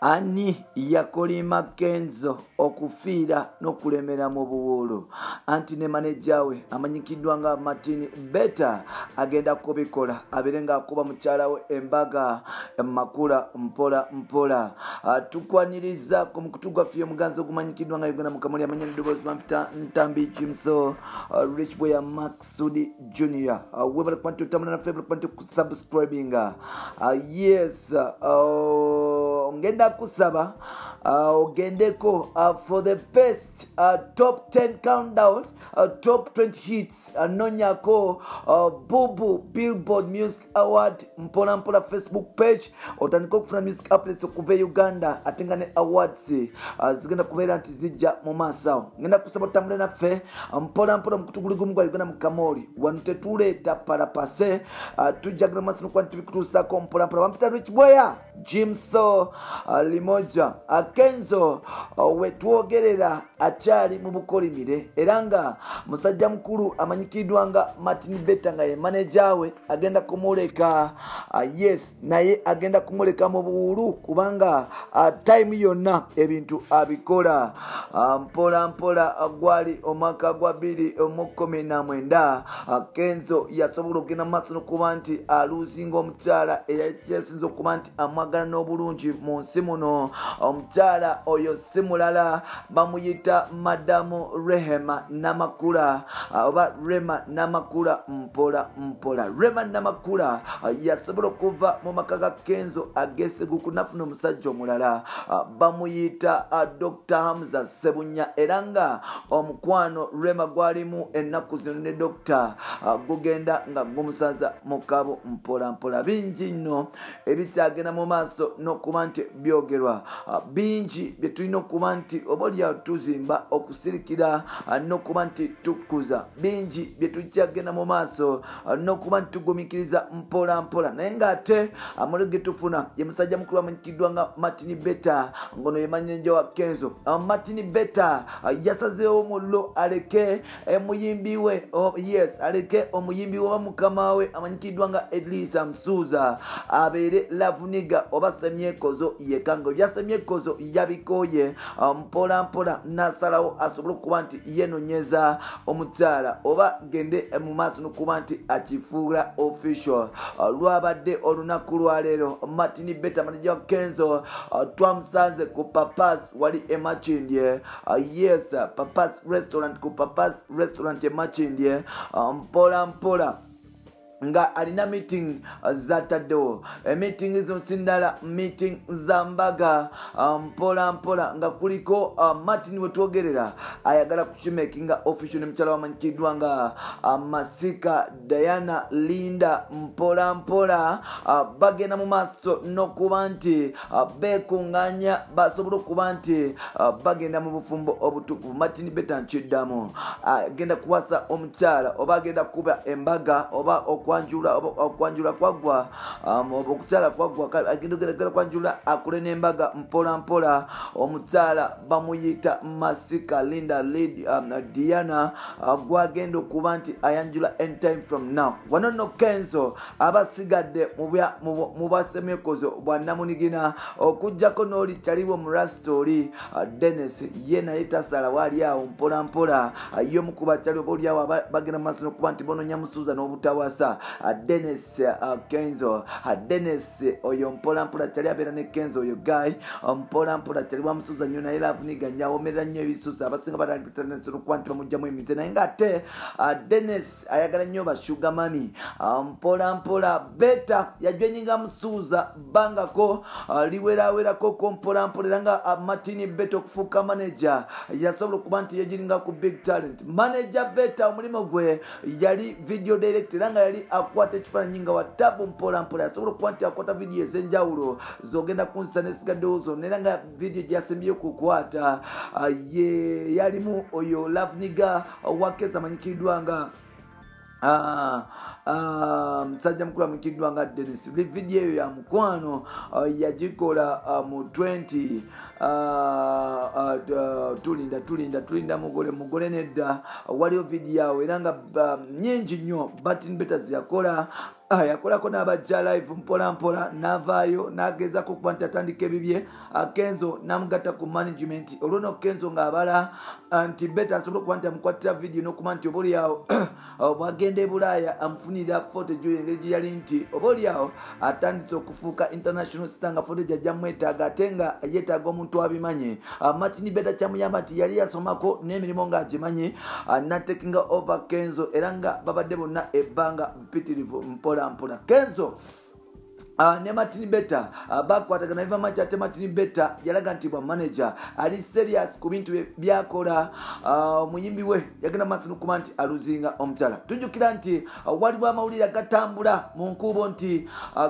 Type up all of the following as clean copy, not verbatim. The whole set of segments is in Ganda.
Ani yakolima Kenzo okufiira n'okulemera mu buwuulu anti ne maneja we amanyikiddwa nga Martin Betta agenda kubikola abeere ng'akuba mukyala we embaga Makula mpola mpola. Tukwaniriza ku mukutu gwaffe omuganzi ogumanyikiddwa nga Uganda Mukamuli amanya n'eddoboozi bampita Ntambi Kimso Rich Boy Maxudi Junior. Webale kuba nti otambula naffe bale kuba nti kusubscribinga. Yes, ngenda kusaba ogendeko for the best top 10 countdown, top 20 hits nonyako Bubu Billboard Music Award mpola mpola Facebook page otandika okufuna music outlets okuva Uganda atenga ne awards zigenda kubeera nti zijja mu maaso. Ngenda kusaba otambule naffe mpola mpola mu kutuguli gumu gwa Uganda Mukamoli wano tetuleeta parapase tujjagala maaso n'okuba nti bikutuusaako mpola mpola. Bampita Rich Boy Jimso Limoja Kenzo wetwogerera akyali mu bukolimire era nga musajja mukulu amanyikiddwa nga Martin Betta nga ye manager we agenda kumuleka. Yes, naye agenda kumuleka mu buwuulu kubanga time yonna ebintu abikola mpola mpola. Gwali omwaka gwa 2019 Kenzo yasobola okugenda maaso n'okuba nti aluzinga omukyala eyasinza okuba nti amwagala n'obulungi mu nsi muno. Omukyala oyo si mulala bamuyita Madamu Rehema Namakula oba Rema Namakula mpola mpola. Rema Namakula yasobola okuva mu maka ga Kenzo ageseguku nafuna omusajja omulala bamuyita Dr. Hamza Sebunya era nga omukwano Rema gwalimu ennaku zino ne Dr. gugenda nga gumusaza mu kabo mpola mpola. Bingi nno ebikyagenda mu maaso n'okuba nti byogerwa bingi bye tulina okuba nti obalyawo tuzimba okusirikira n'okuba nti tukuza bingi bye tukyagenda mu maaso n'okuba nti tugumikiriza mpola mpola. Naye ng'ate amuliro ge tufuna ye musajja mukulu amanyikiddwa nga Martin Betta ngono ye manager wa Kenzo. Martin Betta yasazeewo omuliro aleke muyimbi we yes aleke omuyimbi wa mukama we amanyikiddwa nga Edlisa Msuza abeere love nigga oba semyekozo yekango byasemyekozo yabikoye mpola mpola nasalawo asobole okuba nti yenonyeza omukyala oba gende mu maaso n'okuba nti akifuula official. Lwabadde olunaku lwaleero Martin Betta manager wa Kenzo twamusanze ku Papas wali Emachindye. Yes, Papas restaurant ku Papas restaurant Emachindye mpola mpola nga alina meeting zataddewo meeting izo sindala meeting za mbaga mpola mpola nga kuliko Martin wetwogerera ayagala kukimakinga official ne mukyala wamanyikiddwa nga Masika Diana Linda mpola mpola bagenda mu maaso n'okuba nti bekunganya basobola okuba nti bagenda mu bufumbo obutukuvu. Martin Betta nkiddamu agenda kuwasa omukyala oba agenda kuba embaga oba okwanjula kwagwa okukyala kwagwa agenda kwanjula akule n'embaga mpola mpola. Omukyala bamuyita Masika Linda Diana gwagenda okuba nti ayanjula anytime from now. Wano nno Kenzo abasigadde mu bwasemyekozo bwa namunigina okujjako n'oli kyaliwo mu rastori Dennis ye naye tasala wali awo mpola mpola y'omu ku bakyali oba oli awo bagenda mu maaso n'okuba nti bononya musuuza n'obutawasa. Dennis Kenzo Dennis oyo mpola mpola kyali abeera ne Kenzo oyo guy mpola mpola kyali wamusuuza nnyo naye laavu nyawomerera nnyo ebisuusa abasinga batalipitanensolo okuba nti bamugjamu emize naye ng'ate Dennis ayagala nnyo bashuga mami mpola mpola. Betta yajwenyinga musuuza bangako liwerawerako ko mpola mpola era nga Martin Betta okufuuka manager yasobola okuba nti yegiringa ku big talent. Manager Betta omulimu gwe yali video director era nga yali akwata ekifaananyi nga wa tabu mpola mpola yasobola okuba nti akwata vidiyo ez'enjawulo zogenda kunsisa nesigaddewo zonna era nga vidiyo gyasembyeyo kukwata ye yalimu oyo love nigga wakeza amanyikiddwa nga musajja mukulu amanyikiddwa nga Dennis. Vidiyo eyo ya mukwano yagikola mu 20 tulinda mugole nedda waliyo vidiyo awo era nga nyingi nnyo Martin Betta yakola yakolako n'abajja live mpolampola n'avaayo n'agezaako kuba nti atandika ebibye. Kenzo n'amugatta ku management olwono Kenzo ng'abala nti Betta asobola okuba nti amukwatira vidiyo n'okuba nti obaoliawo bwagenda e Bulaaya amufunira footage engeri gye yali nti obaoliawo atandise okufuuka international star nga footage ajja mwetaaga ate nga yeetaaga omuntu abimanye. Martin Betta kyamuyamba nti yali yasomako n'emirimu ng'agimanyi n'atekinga over Kenzo era nga babadde bonna ebbanga mpitirivu mpola Kenzo ne Martin Betta bakwatagana iva match ate Martin Betta yalaga nti bwa manager ali serious ku bintu byakola. Muyimbi we yagenda maaso n'okuba nti aluzinga omukyala. Tujjukira nti waliwo amawulire agatambula mu nkubo nti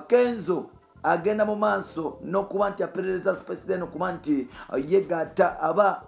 Kenzo agenda mu maaso n'okuba nti aperereza space then okuba nti yegatta aba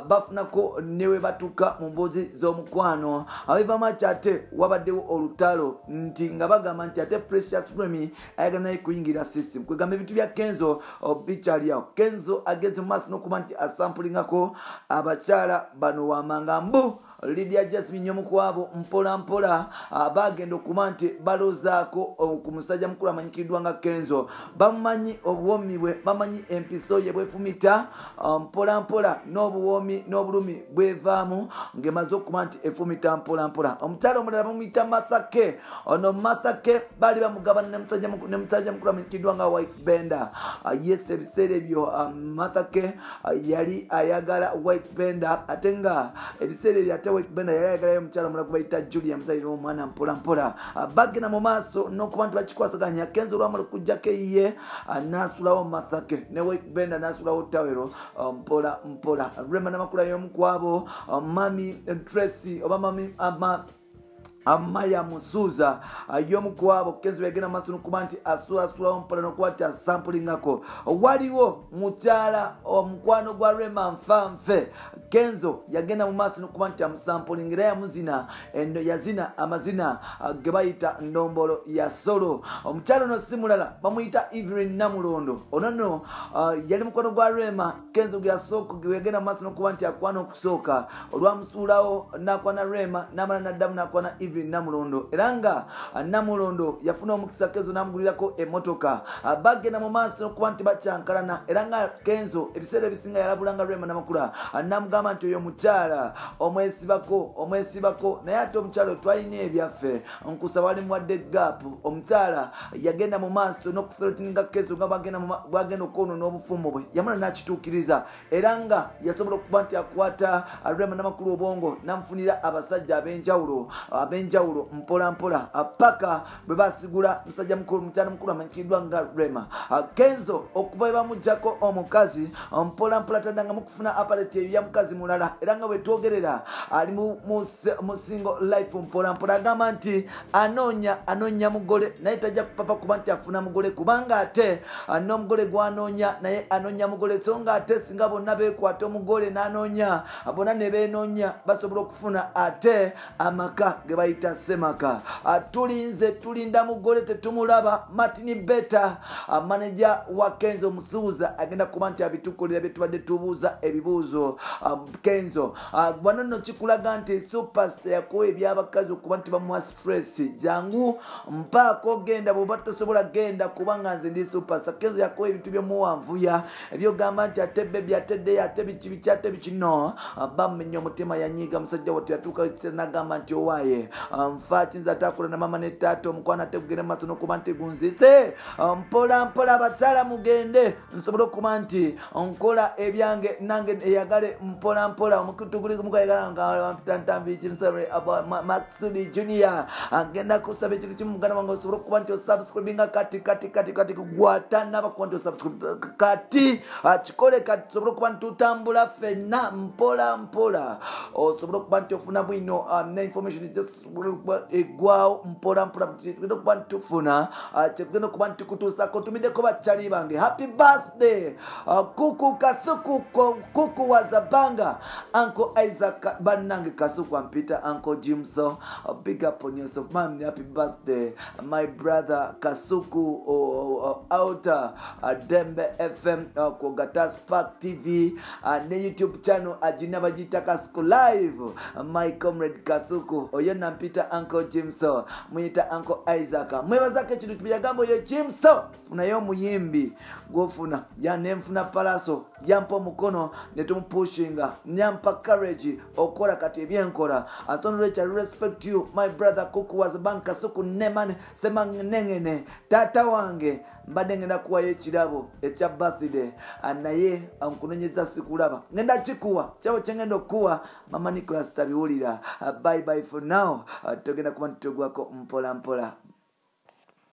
bafunako newe batuuka mu mboozi z'omukwano. Abiva match ate wabaddewo olutalo nti nga bagamba nti ate Precious Remy ayagala naye kuyingira system. Kwegamba ebintu bya Kenzo bikyali awo. Kenzo ageze mu maaso n'okuba nti asampulingako abakyala bano wamanga mbu Lydia Jasmine omukwabo mpola bagenda okuba nti balozaako ku musajja mukulu amanyikiddwa nga Kenzo. Bamanyi obuwomi bwe, bamanyi empiso ye bwefumita mpola n'obuwomi n'obulumi bwevaamu ng'emaze okuba nti efumita mpola. Omukyala omulala bamuyita Mathake. Ono Mathake baali bamugabana ne musajja mukulu amanyikiddwa nga White Bender. Yes, ebiseera ebyo Mathake yali ayagala White Bender ate nga ebiseera ebyo ate White Bender yali ayagalayo omukyala omulala kubayita Julia muzalire w'omwana mpola. Bagenda mu maaso n'okuba nti bakikwasaganya. Kenzo olwamala okujjako eyiye n'asulawo Mathake ne White Bender n'asulawo Tawero mpola. Rema n'amakula y'omukwabo Mami Tracy oba Mami Amaya Musuza y'omukwabo Kenzo yagenda maaso n'okuba nti asulawo mpola n'okuba nti asampulingako. Waliwo mukyala omukwano gwa Rema Nfanfe. Kenzo yagenda mu maaso n'okuba nti amusampulingira yamuzina yazina amazina ge bayita ndombolo ya solo. Omukyala ono si mulala bamuyita Evelyn Namulondo. Ono yali mukwano gwa Rema. Kenzo gwe yagenda mu maaso n'okuba nti akwana okusooka olwamusuulawo n'akwana Rema n'amala n'addamu n'akwana Evelyn Namulondo era nga Namulondo yafuna omukisa Kenzo n'amugulirako emmotoka. Bagenda mu maaso n'okuba nti bakyankalana era nga Kenzo ebiseera ebisinga yalabulanga Rema n'amakula n'amugamba nti oyo mukyala omwesibako naye ate omukyala twalina ebyaffe nkusaba wali muwadde gaapu. Omukyala yagenda mu maaso n'okuferotininga Kenzo nga bwagenda okwono n'obufumbo bwe yamala n'akituukiriza era nga yasobola okuba nti akwata Rema n'amakulu obwongo n'amufunira abasajja ab'enjawulo mpola paka bwe basigula musajja mukulu mukyala mukulu amanyikiddwa nga Rema. Kenzo okuva bamujjako omukazi mpola tadanga mukufuna aparate eyo ya mukazi mulala era nga bwe twogerera ali mu single life mpola agamba nti anoonya mugole naye tajja kupapa kuba nti afuna mugole kubanga ate n'omugole gwanoonya naye anoonya mugole so nga ate singa bonna beekwata omugole n'anoonya bonna ne beenoonya basobola okufuna ate amaka ge bayita semaka. Tulinda mugole tetumulaba. Martin Betta manager wa Kenzo Musuuza agenda kuba nti abitukolera bye tubadde tubuuza ebibuuzo. Kenzo bwana nno kikulaga nti superstar yakowa ebyabakazi okuba nti bamuwa stress jangu mpaako genda bw'oba tosobola genda kubanga nze ndi superstar. Kenzo yakowa ebintu byomuwanvuya ebyogamba nti ate bebi ateddeyo ate biki ate bikino bamumenya omutima yanyiiga musajja wattu yatuuka n'agamba nti owaaye nfa kinza atakola na mama ne taata omukwana ate kugenda maaso n'okuba nti gunzise mpola abakyala mugende nsobole okuba nti nkola ebyange nange eyagale mpola omukutu guli mukayagala nga tantambikinsabule Matsudi Junior agenda kusaba ekintu kimu muganda wange osobole okuba nti osubscribinga kati gwata n'abakuba nti osubscribe kati kikole kati tusobole okuba nti tutambula ffenna mpola osobole okuba nti ofuna bwino ne information egwawo mpola tugenda okuba nti tufuna kyetugenda okuba nti tukutuusako tumiddeko bakyali bange happy birthday kuku Kasuku kuku wazabanga Uncle Isaac bannange Kasuku ampita Uncle Jimso big up on yourself man. Happy birthday my brother Kasuku outer Dembe FM Kogata Spark TV ne YouTube channel ajina bajita Kasuku live my comrade Kasuku oyena yampita Uncle Jimso, muyita Uncle Isaac. Mwebazako ekintu kibiyagambo ye Jimso. Funayo omuyimbi gwofuna. Yanemfuna palaso. Yampa omukono ne tumupushinga. Nyampa courage okola kati ebyenkola. Asonolwecha I respect you my brother Kuku was banka suku nemane semangengene. Tata wange mbadde ngenda kuwayo ekirabo ekya birthday naye ankunonyeza sikulaba ngenda kikuwa kyabo kyengenda okuwa mama Nicholas tabiwulira. Bye bye for now. Togenda kuba ntitogwako mpola mpola.